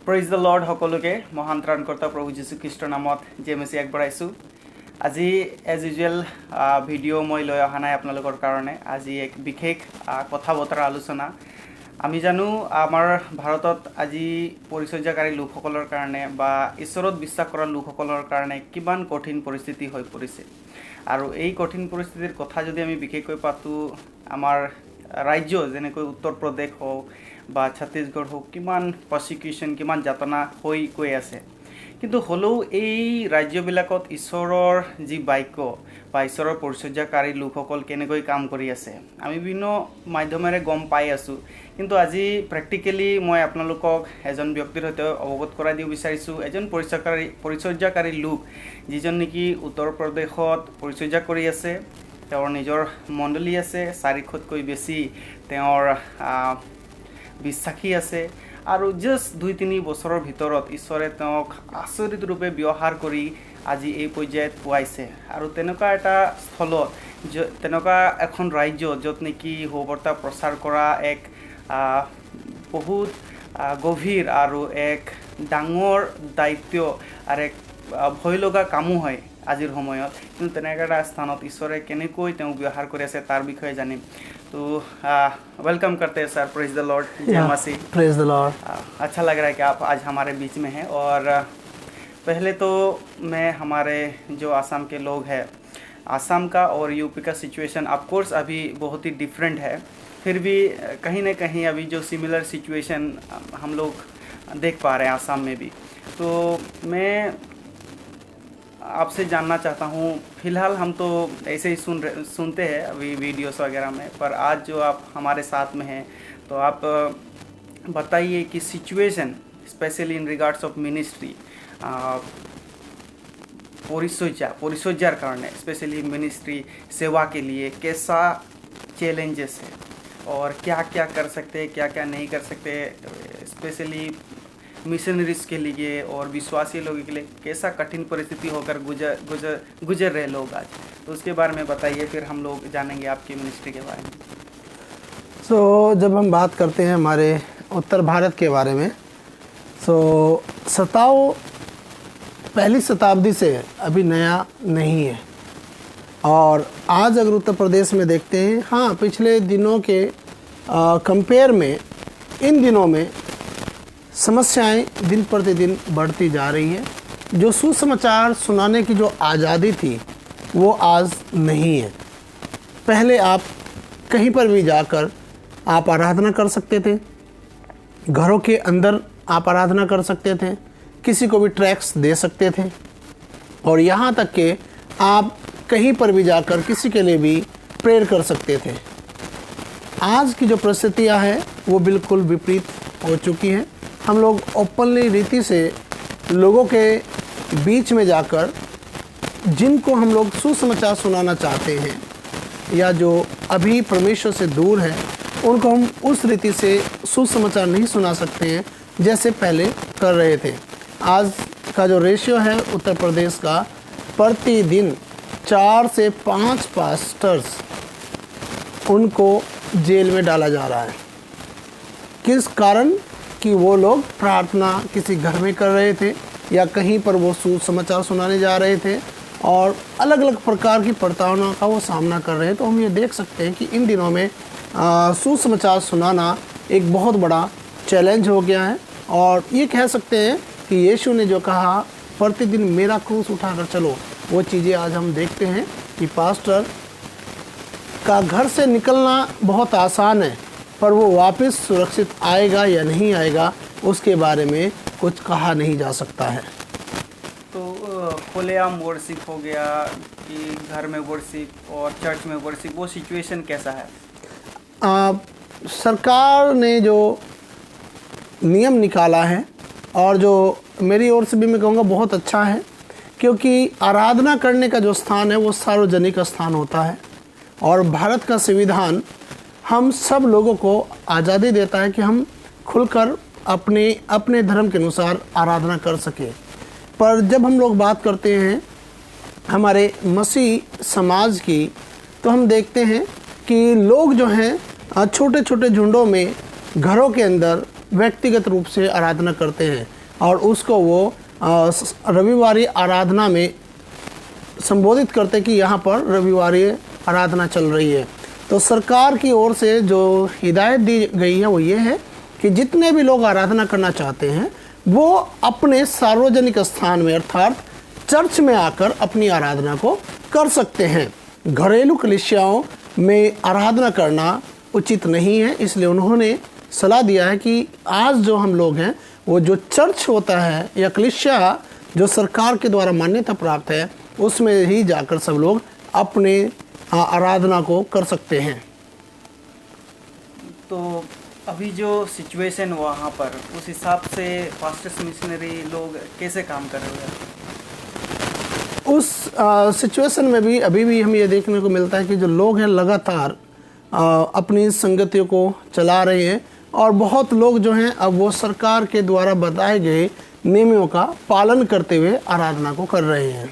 Praise the lord সকলোকে মহান ত্ৰাণকৰ্তা প্ৰভু যীশু খ্ৰীষ্টৰ নামত জেমেচি আগবঢ়াইছোঁ। আজি এজ ইউজুৱেল ভিডিঅ' মই লৈ অহা নাই আপোনালোকৰ কাৰণে। আজি এক বিশেষ কথা বতৰা আলোচনা। আমি জানো আমাৰ ভাৰতত আজি পৰিচৰ্যাকাৰী লোকসকলৰ কাৰণে বা ঈশ্বৰত বিশ্বাস কৰা লোকসকলৰ কাৰণে কিমান কঠিন পৰিস্থিতি হৈ পৰিছে। আৰু এই কঠিন পৰিস্থিতিৰ কথা যদি আমি বিশেষকৈ পাতোঁ, আমাৰ ৰাজ্য যেনেকৈ উত্তৰ প্ৰদেশ হওক বা ছত্তীশগড় হওক কিমান প্ৰচিকিউশ্যন কিমান যাতনা হৈ গৈ আছে। কিন্তু হ'লেও এই ৰাজ্যবিলাকত ঈশ্বৰৰ যি বাক্য বা ঈশ্বৰৰ পৰিচৰ্যাকাৰী লোকসকল কেনেকৈ কাম কৰি আছে আমি বিভিন্ন মাধ্যমেৰে গম পাই আছোঁ। কিন্তু আজি প্ৰেক্টিকেলি মই আপোনালোকক এজন ব্যক্তিৰ সৈতে অৱগত কৰাই দিব বিচাৰিছোঁ। এজন পৰিচৰ্যাকাৰী লোক যিজন নেকি উত্তৰ প্ৰদেশত পৰিচৰ্যা কৰি আছে। তেওঁৰ নিজৰ মণ্ডলী আছে, 400তকৈ বেছি তেওঁৰ বিশ্বাসী আছে। আৰু জাষ্ট 2-3 বছৰৰ ভিতৰত ঈশ্বৰে তেওঁক আচৰিত ৰূপে ব্যৱহাৰ কৰি আজি এই পৰ্যায়ত পোৱাইছে। আৰু তেনেকুৱা এটা স্থলত তেনেকুৱা এখন ৰাজ্য য'ত নেকি সুবাৰ্তা প্ৰচাৰ কৰা এক বহুত গভীৰ আৰু এক ডাঙৰ দায়িত্ব আৰু এক ভয় লগা কামো হয় আজিৰ সময়ত। কিন্তু তেনেকুৱা এটা স্থানত ঈশ্বৰে কেনেকৈ তেওঁক ব্যৱহাৰ কৰি আছে তাৰ বিষয়ে জানিম। तो वेलकम करते हैं सर। प्रेज द लॉर्ड, जय मसीह। Praise the Lord. अच्छा लग रहा है कि आप आज हमारे बीच में हैं। और पहले तो मैं हमारे जो आसाम के लोग हैं, आसाम का और यूपी का सिचुएशन ऑफ कोर्स अभी बहुत ही डिफरेंट है, फिर भी कहीं ना कहीं अभी जो सिमिलर सिचुएशन हम लोग देख पा रहे हैं आसाम में भी। तो मैं आपसे जानना चाहता हूँ, फ़िलहाल हम तो ऐसे ही सुनते हैं अभी वीडियोस वगैरह में, पर आज जो आप हमारे साथ में हैं तो आप बताइए कि situation specially in regards of ministry परिचर्यार कारण स्पेशली मिनिस्ट्री सेवा के लिए कैसा चैलेंजेस है और क्या क्या कर सकते हैं, क्या क्या नहीं कर सकते, स्पेशली मिशनरीज के लिए और विश्वासी लोगों के लिए कैसा कठिन परिस्थिति होकर गुजर रहे लोग आज। तो उसके बारे में बताइए, फिर हम लोग जानेंगे आपकी मिनिस्ट्री के बारे में। जब हम बात करते हैं हमारे उत्तर भारत के बारे में, पहली शताब्दी से अभी नया नहीं है। और आज अगर उत्तर प्रदेश में देखते हैं, हाँ पिछले दिनों के कंपेयर में इन दिनों में समस्याएं दिन प्रतिदिन बढ़ती जा रही है। जो सुसमाचार सुनाने की जो आज़ादी थी वो आज नहीं है। पहले आप कहीं पर भी जाकर आप आराधना कर सकते थे, घरों के अंदर आप आराधना कर सकते थे, किसी को भी ट्रैक्स दे सकते थे, और यहाँ तक कि आप कहीं पर भी जाकर किसी के लिए भी प्रेयर कर सकते थे। आज की जो परिस्थितियाँ हैं वो बिल्कुल विपरीत हो चुकी हैं। हम लोग ओपनली रीति से लोगों के बीच में जाकर जिनको हम लोग सुसमाचार सुनाना चाहते हैं या जो अभी परमेश्वर से दूर हैं, उनको हम उस रीति से सुसमाचार नहीं सुना सकते हैं जैसे पहले कर रहे थे। आज का जो रेशियो है उत्तर प्रदेश का, प्रतिदिन 4 से 5 पास्टर्स उनको जेल में डाला जा रहा है। किस कारण? कि वो लोग प्रार्थना किसी घर में कर रहे थे या कहीं पर वो सुसमाचार सुनाने जा रहे थे और अलग अलग प्रकार की प्रताड़ना का वो सामना कर रहे हैं। तो हम ये देख सकते हैं कि इन दिनों में सुसमाचार सुनाना एक बहुत बड़ा चैलेंज हो गया है। और ये कह सकते हैं कि यीशु ने जो कहा प्रतिदिन मेरा क्रूस उठाकर चलो, वो चीज़ें आज हम देखते हैं कि पास्टर का घर से निकलना बहुत आसान है, पर वो वापस सुरक्षित आएगा या नहीं आएगा उसके बारे में कुछ कहा नहीं जा सकता है। तो खुलेआम वर्शिप हो गया कि घर में वर्शिप और चर्च में वर्शिप, वो सिचुएशन कैसा है? सरकार ने जो नियम निकाला है और जो मेरी ओर से भी मैं कहूँगा बहुत अच्छा है, क्योंकि आराधना करने का जो स्थान है वो सार्वजनिक स्थान होता है। और भारत का संविधान हम सब लोगों को आज़ादी देता है कि हम खुलकर अपने धर्म के अनुसार आराधना कर सकें। पर जब हम लोग बात करते हैं हमारे मसीह समाज की, तो हम देखते हैं कि लोग जो हैं छोटे छोटे झुंडों में घरों के अंदर व्यक्तिगत रूप से आराधना करते हैं और उसको वो रविवारी आराधना में संबोधित करते हैं कि यहाँ पर रविवारी आराधना चल रही है। तो सरकार की ओर से जो हिदायत दी गई है वो ये है कि जितने भी लोग आराधना करना चाहते हैं वो अपने सार्वजनिक स्थान में अर्थात चर्च में आकर अपनी आराधना को कर सकते हैं। घरेलू कलीसियाओं में आराधना करना उचित नहीं है, इसलिए उन्होंने सलाह दिया है कि आज जो हम लोग हैं वो जो चर्च होता है या कलीसिया जो सरकार के द्वारा मान्यता प्राप्त है उसमें ही जाकर सब लोग अपने आराधना को कर सकते हैं। तो अभी जो सिचुएशन वहाँ पर उस हिसाब से फास्टेस्ट मिशनरी लोग कैसे काम कर रहे हैं? उस सिचुएशन में भी अभी भी हम ये देखने को मिलता है कि जो लोग हैं लगातार अपनी संगतियों को चला रहे हैं और बहुत लोग जो हैं अब वो सरकार के द्वारा बताए गए नियमों का पालन करते हुए आराधना को कर रहे हैं।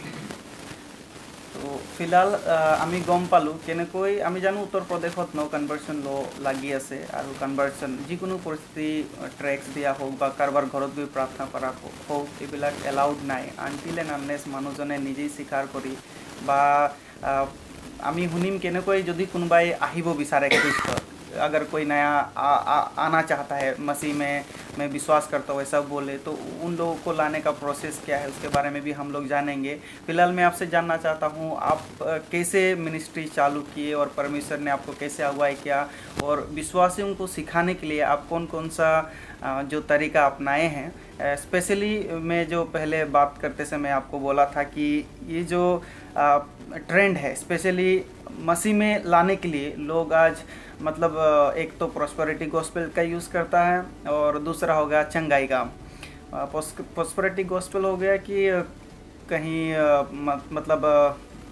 तो फिलहाल आमी गम पालू केनेকৈ आमी जानू उत्तर प्रदेशत नो कन्वर्सन लो লাগি আছে আৰু कन्वर्सन যিকোনো পৰিস্থিতি ট্ৰেক্স দিয়া হোক বা কাৰোবাৰ ঘৰত গৈ প্ৰাৰ্থনা কৰা হোক এইবিলাক এলাউড নাই আনটিল এণ্ড আনলেছ মানুহজনে নিজেই স্বীকাৰ কৰি বা আমি শুনিম কেনেকৈ যদি কোনোবাই আহিব বিচাৰে খ্ৰীষ্টত अगर कोई नया आना चाहता है मसीह में मैं विश्वास करता हूँ ऐसा बोले तो उन लोगों को लाने का प्रोसेस क्या है उसके बारे में भी हम लोग जानेंगे। फिलहाल मैं आपसे जानना चाहता हूँ आप कैसे मिनिस्ट्री चालू किए और परमेश्वर ने आपको कैसे अगुवाई किया और विश्वासियों को सिखाने के लिए आप कौन कौन सा जो तरीका अपनाए हैं। स्पेशली मैं जो पहले बात करते समय आपको बोला था कि ये जो ट्रेंड है स्पेशली मसीह में लाने के लिए लोग आज मतलब एक तो प्रॉस्पेरिटी गॉस्पेल का यूज़ करता है और दूसरा हो गया चंगाई का। प्रॉस्पेरिटी गॉस्पेल हो गया कि कहीं मतलब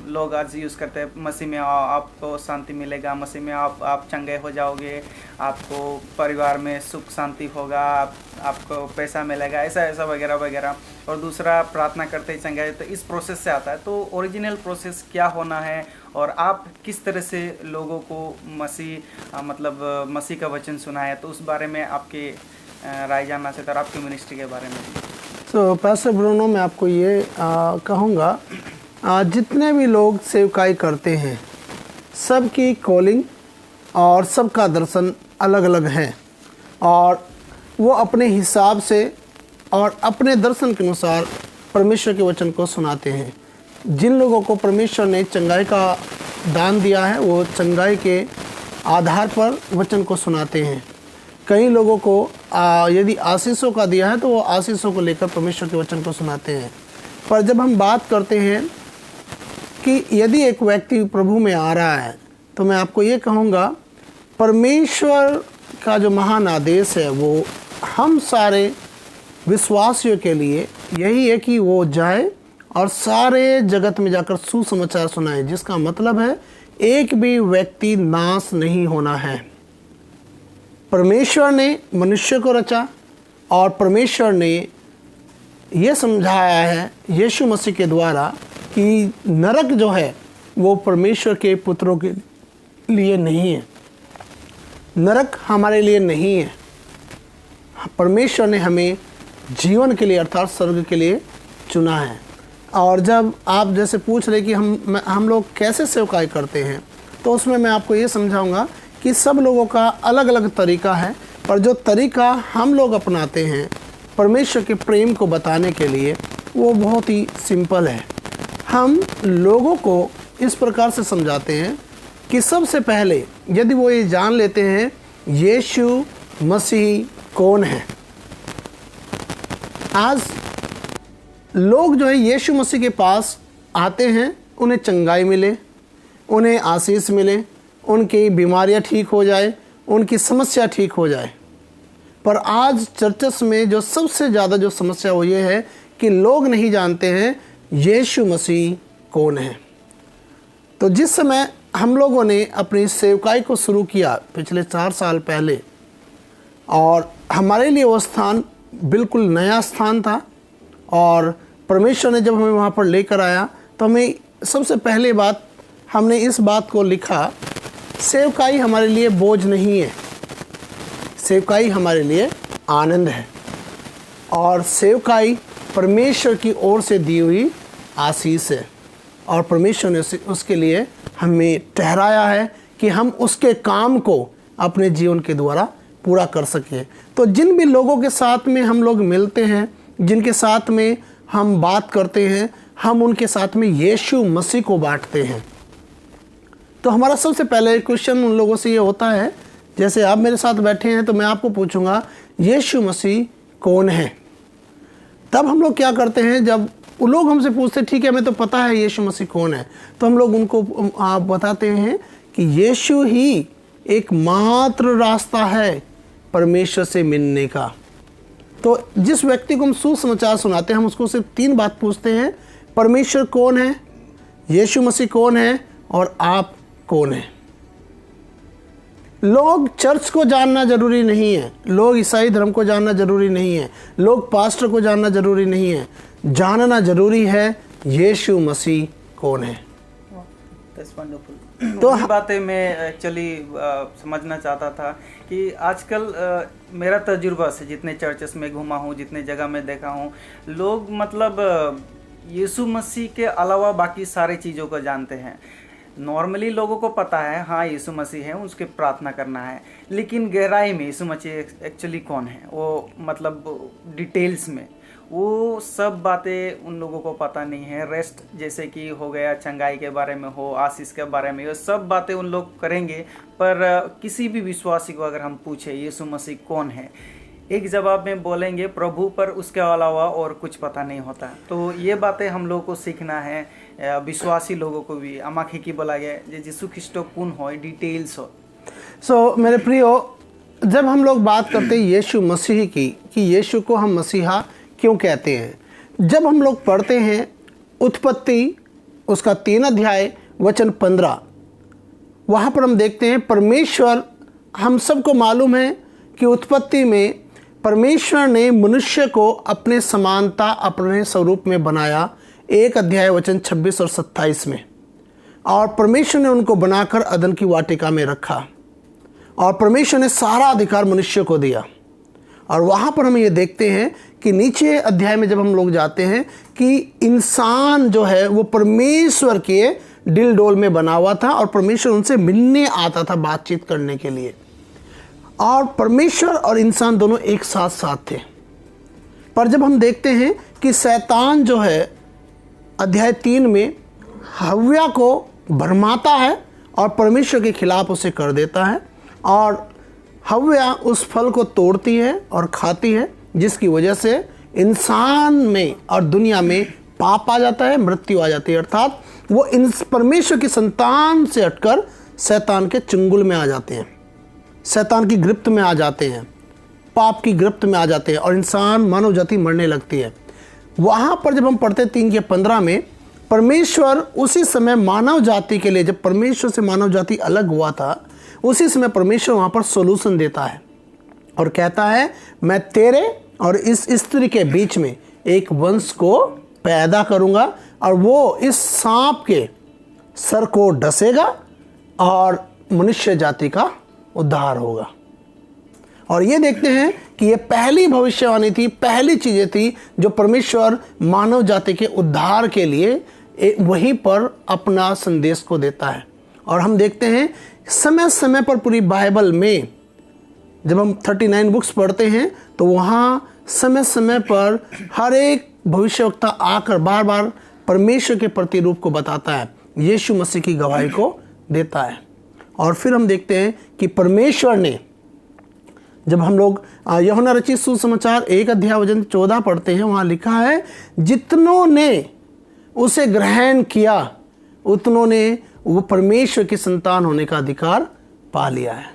लोग आज यूज़ करते हैं मसीह में आपको शांति मिलेगा, मसीह में आप चंगे हो जाओगे, आपको परिवार में सुख शांति होगा, आपको पैसा मिलेगा, ऐसा वगैरह वगैरह। और दूसरा प्रार्थना करते ही चंगाई, तो इस प्रोसेस से आता है। तो ओरिजिनल प्रोसेस क्या होना है और आप किस तरह से लोगों को मसीह मतलब मसीह का वचन सुनाया, तो उस बारे में आपके राय जानना चाहता और आपकी मिनिस्ट्री के बारे में। तो पैसे ब्रूनो मैं आपको ये कहूँगा जितने भी लोग सेवकाई करते हैं सबकी कॉलिंग और सबका दर्शन अलग अलग है और वो अपने हिसाब से और अपने दर्शन के अनुसार परमेश्वर के वचन को सुनाते हैं। जिन लोगों को परमेश्वर ने चंगाई का दान दिया है वो चंगाई के आधार पर वचन को सुनाते हैं। कई लोगों को यदि आशीषों का दिया है तो वो आशीषों को लेकर परमेश्वर के वचन को सुनाते हैं। पर जब हम बात करते हैं कि यदि एक व्यक्ति प्रभु में आ रहा है तो मैं आपको ये कहूँगा परमेश्वर का जो महान आदेश है वो हम सारे विश्वासियों के लिए यही है कि वो जाए और सारे जगत में जाकर सुसमाचार सुनाए, जिसका मतलब है एक भी व्यक्ति नाश नहीं होना है। परमेश्वर ने मनुष्य को रचा और परमेश्वर ने ये समझाया है यीशु मसीह के द्वारा कि नरक जो है वो परमेश्वर के पुत्रों के लिए नहीं है, नरक हमारे लिए नहीं है। परमेश्वर ने हमें जीवन के लिए अर्थात स्वर्ग के लिए चुना है। और जब आप जैसे पूछ रहे कि हम लोग कैसे सेवकाई करते हैं तो उसमें मैं आपको ये समझाऊंगा कि सब लोगों का अलग अलग तरीका है, पर जो तरीका हम लोग अपनाते हैं परमेश्वर के प्रेम को बताने के लिए वो बहुत ही सिंपल है। हम लोगों को इस प्रकार से समझाते हैं कि सबसे पहले यदि वो ये जान लेते हैं यीशु मसीह कौन है। आज लोग जो है यीशु मसीह के पास आते हैं, उन्हें चंगाई मिले, उन्हें आशीष मिले, उनकी बीमारियां ठीक हो जाए, उनकी समस्या ठीक हो जाए। पर आज चर्चस में जो सबसे ज़्यादा जो समस्या वो ये है कि लोग नहीं जानते हैं यीशु मसीह कौन है। तो जिस समय हम लोगों ने अपनी सेवकाई को शुरू किया पिछले 4 साल पहले, और हमारे लिए वो स्थान बिल्कुल नया स्थान था और परमेश्वर ने जब हमें वहाँ पर लेकर आया तो हमें सबसे पहले बात हमने इस बात को लिखा, सेवकाई हमारे लिए बोझ नहीं है, सेवकाई हमारे लिए आनंद है और सेवकाई परमेश्वर की ओर से दी हुई आशीष है और परमेश्वर ने उसके लिए हमें ठहराया है कि हम उसके काम को अपने जीवन के द्वारा पूरा कर सकें। तो जिन भी लोगों के साथ में हम लोग मिलते हैं, जिनके साथ में हम बात करते हैं, हम उनके साथ में यीशु मसीह को बांटते हैं। तो हमारा सबसे पहले क्वेश्चन उन लोगों से ये होता है, जैसे आप मेरे साथ बैठे हैं तो मैं आपको पूछूंगा यीशु मसीह कौन है। तब हम लोग क्या करते हैं, जब वो लोग हमसे पूछते ठीक है हमें तो पता है यीशु मसीह कौन है, तो हम लोग उनको बताते हैं कि यीशु ही एकमात्र रास्ता है परमेश्वर से मिलने का। तो जिस व्यक्ति को हम सुसमाचार सुनाते हैं हम उसको सिर्फ 3 बात पूछते हैं, परमेश्वर कौन है, यीशु मसीह कौन है और आप कौन हैं। लोग चर्च को जानना जरूरी नहीं है, लोग ईसाई धर्म को जानना जरूरी नहीं है, लोग पास्टर को जानना जरूरी नहीं है, जानना जरूरी है यीशु मसीह कौन है। तो बातें मैं एक्चुअली समझना चाहता था कि आजकल मेरा तजुर्बा से जितने चर्चेस में घुमा हूँ, जितने जगह में देखा हूँ, लोग मतलब यीशु मसीह के अलावा बाकी सारे चीज़ों को जानते हैं। नॉर्मली लोगों को पता है हाँ यीशु मसीह है, उसके प्रार्थना करना है, लेकिन गहराई में यीशु मसीह एक्चुअली कौन है, वो मतलब डिटेल्स में वो सब बातें उन लोगों को पता नहीं है। रेस्ट जैसे कि हो गया, चंगाई के बारे में हो, आशीष के बारे में हो, सब बातें उन लोग करेंगे, पर किसी भी विश्वासी को अगर हम पूछे यीशु मसीह कौन है, एक जवाब में बोलेंगे प्रभु, पर उसके अलावा और कुछ पता नहीं होता। तो ये बातें हम लोगों को सीखना है, विश्वासी लोगों को भी। आमाखी की बोला गया जे यीशु ख्रिस्ट कौन हो, डिटेल्स हो। सो मेरे प्रियो, जब हम लोग बात करते हैं यीशु मसीह की कि यीशु को हम मसीहा क्यों कहते हैं, जब हम लोग पढ़ते हैं उत्पत्ति उसका 3 अध्याय वचन 15, वहाँ पर हम देखते हैं परमेश्वर, हम सबको मालूम है कि उत्पत्ति में परमेश्वर ने मनुष्य को अपने समानता, अपने स्वरूप में बनाया, 1 अध्याय वचन 26 और 27 में, और परमेश्वर ने उनको बनाकर अदन की वाटिका में रखा और परमेश्वर ने सारा अधिकार मनुष्य को दिया। और वहाँ पर हम ये देखते हैं कि नीचे अध्याय में जब हम लोग जाते हैं कि इंसान जो है वो परमेश्वर के दिल डोल में बना हुआ था और परमेश्वर उनसे मिलने आता था बातचीत करने के लिए, और परमेश्वर और इंसान दोनों एक साथ साथ थे। पर जब हम देखते हैं कि शैतान जो है अध्याय 3 में हव्या को भरमाता है और परमेश्वर के खिलाफ उसे कर देता है, और हव्या उस फल को तोड़ती है और खाती है, जिसकी वजह से इंसान में और दुनिया में पाप आ जाता है, मृत्यु आ जाती है, अर्थात वो इन परमेश्वर की संतान से हटकर शैतान के चंगुल में आ जाते हैं, शैतान की गिरफ्त में आ जाते हैं, पाप की गिरफ्त में आ जाते हैं और इंसान, मानव जाति मरने लगती है। वहाँ पर जब हम पढ़ते 3 के 15 में, परमेश्वर उसी समय मानव जाति के लिए, जब परमेश्वर से मानव जाति अलग हुआ था, उसी समय परमेश्वर वहाँ पर सोल्यूशन देता है और कहता है मैं तेरे और इस स्त्री के बीच में एक वंश को पैदा करूँगा और वो इस सांप के सर को डसेगा और मनुष्य जाति का उद्धार होगा। और ये देखते हैं कि ये पहली भविष्यवाणी थी, पहली चीज़ें थी जो परमेश्वर मानव जाति के उद्धार के लिए वहीं पर अपना संदेश को देता है। और हम देखते हैं समय समय पर पूरी बाइबल में जब हम 39 बुक्स पढ़ते हैं तो वहाँ समय समय पर हर एक भविष्यवक्ता आकर बार बार परमेश्वर के प्रतिरूप को बताता है, यीशु मसीह की गवाही को देता है। और फिर हम देखते हैं कि परमेश्वर ने, जब हम लोग यूहन्ना रचित सुसमाचार 1 अध्याय वचन 14 पढ़ते हैं, वहाँ लिखा है जितनों ने उसे ग्रहण किया उतनों ने वो परमेश्वर की संतान होने का अधिकार पा लिया है।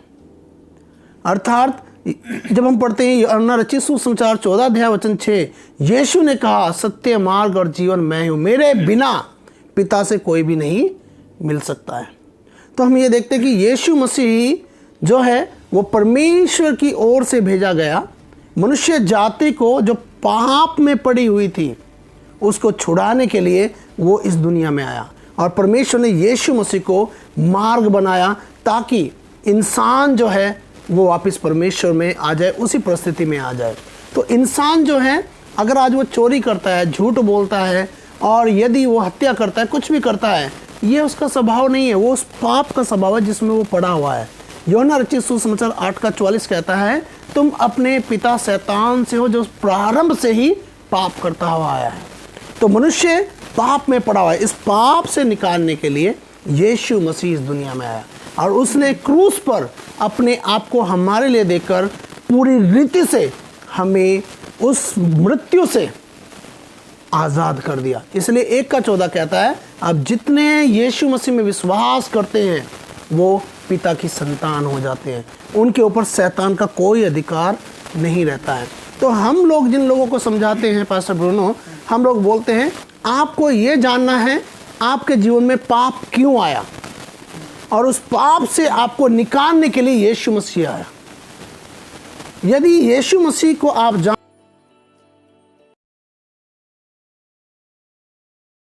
अर्थात जब हम पढ़ते हैं यूहन्ना रचित सुसमाचार 14 अध्याय वचन 6, यीशु ने कहा सत्य, मार्ग और जीवन मैं हूँ, मेरे बिना पिता से कोई भी नहीं मिल सकता है। तो हम ये देखते हैं कि यीशु मसीह जो है वो परमेश्वर की ओर से भेजा गया, मनुष्य जाति को जो पाप में पड़ी हुई थी उसको छुड़ाने के लिए वो इस दुनिया में आया, और परमेश्वर ने यीशु मसीह को मार्ग बनाया ताकि इंसान जो है वो वापस परमेश्वर में आ जाए, उसी परिस्थिति में आ जाए। तो इंसान जो है, अगर आज वो चोरी करता है, झूठ बोलता है, और यदि वो हत्या करता है, कुछ भी करता है, ये उसका स्वभाव नहीं है, वो उस पाप का स्वभाव है जिसमें वो पड़ा हुआ है। यूहन्ना रचित सुसमाचार 8:44 कहता है, तुम अपने पिता शैतान से हो जो प्रारंभ से ही पाप करता हुआ आया है। तो मनुष्य पाप में पड़ा हुआ है। इस पाप से निकालने के लिए यीशु मसीह इस दुनिया में आया और उसने क्रूस पर अपने आप को हमारे लिए देकर पूरी रीति से हमें उस मृत्यु से आज़ाद कर दिया। इसलिए 1:14 कहता है, अब जितने यीशु मसीह में विश्वास करते हैं वो पिता की संतान हो जाते हैं, उनके ऊपर शैतान का कोई अधिकार नहीं रहता है। तो हम लोग जिन लोगों को समझाते हैं पास्टर ब्रूनो, हम लोग बोलते हैं आपको ये जानना है आपके जीवन में पाप क्यों आया, और उस पाप से आपको निकालने के लिए यीशु मसीह आया। यदि यीशु मसीह को आप जान